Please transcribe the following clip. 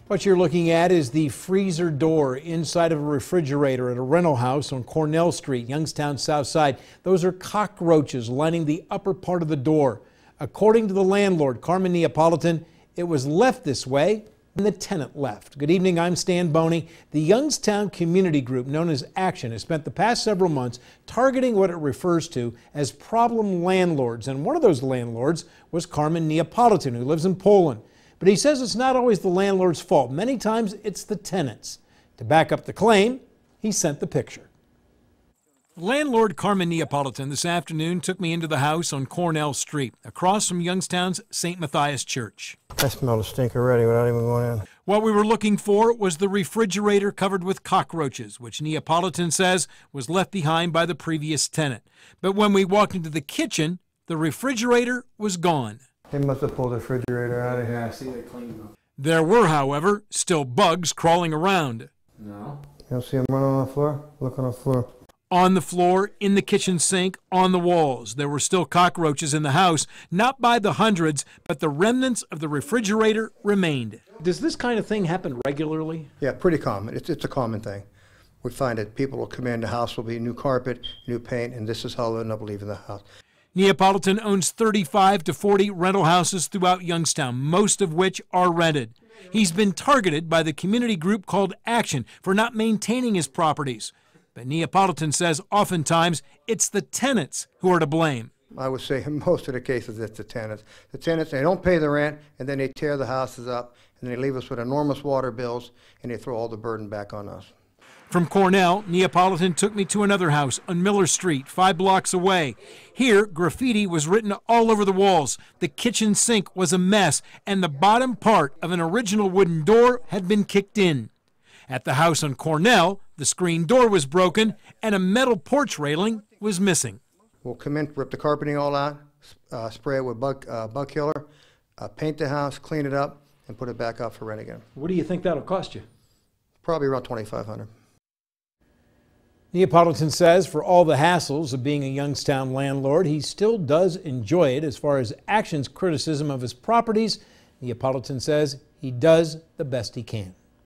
What you're looking at is the freezer door inside of a refrigerator at a rental house on Cornell Street, Youngstown, South Side. Those are cockroaches lining the upper part of the door. According to the landlord, Carmen Neapolitan, it was left this way and the tenant left. Good evening, I'm Stan Boney. The Youngstown community group known as Action has spent the past several months targeting what it refers to as problem landlords. And one of those landlords was Carmen Neapolitan, who lives in Poland. But he says it's not always the landlord's fault. Many times it's the tenants. To back up the claim, he sent the picture. Landlord Carmen Neapolitan this afternoon took me into the house on Cornell Street, across from Youngstown's St. Matthias Church. I smell the stink already without even going in. What we were looking for was the refrigerator covered with cockroaches, which Neapolitan says was left behind by the previous tenant. But when we walked into the kitchen, the refrigerator was gone. They must have pulled the refrigerator out of here. Yeah, I see they cleaned them. There were, however, still bugs crawling around. No. You don't see them running on the floor? Look on the floor. On the floor, in the kitchen sink, on the walls. There were still cockroaches in the house, not by the hundreds, but the remnants of the refrigerator remained. Does this kind of thing happen regularly? Yeah, pretty common. It's a common thing. We find that people will come in, the house will be new carpet, new paint, and this is how they'll end up leaving the house. Neapolitan owns 35 to 40 rental houses throughout Youngstown, most of which are rented. He's been targeted by the community group called Action for not maintaining his properties. But Neapolitan says oftentimes it's the tenants who are to blame. I would say in most of the cases it's the tenants. The tenants, they don't pay the rent, and then they tear the houses up, and they leave us with enormous water bills, and they throw all the burden back on us. From Cornell, Neapolitan took me to another house on Miller Street, 5 blocks away. Here, graffiti was written all over the walls. The kitchen sink was a mess, and the bottom part of an original wooden door had been kicked in. At the house on Cornell, the screen door was broken and a metal porch railing was missing. We'll come in, rip the carpeting all out, spray it with bug killer, paint the house, clean it up, and put it back up for rent again. What do you think that'll cost you? Probably around $2,500. Neapolitan says for all the hassles of being a Youngstown landlord, he still does enjoy it. As far as Action's criticism of his properties, Neapolitan says he does the best he can.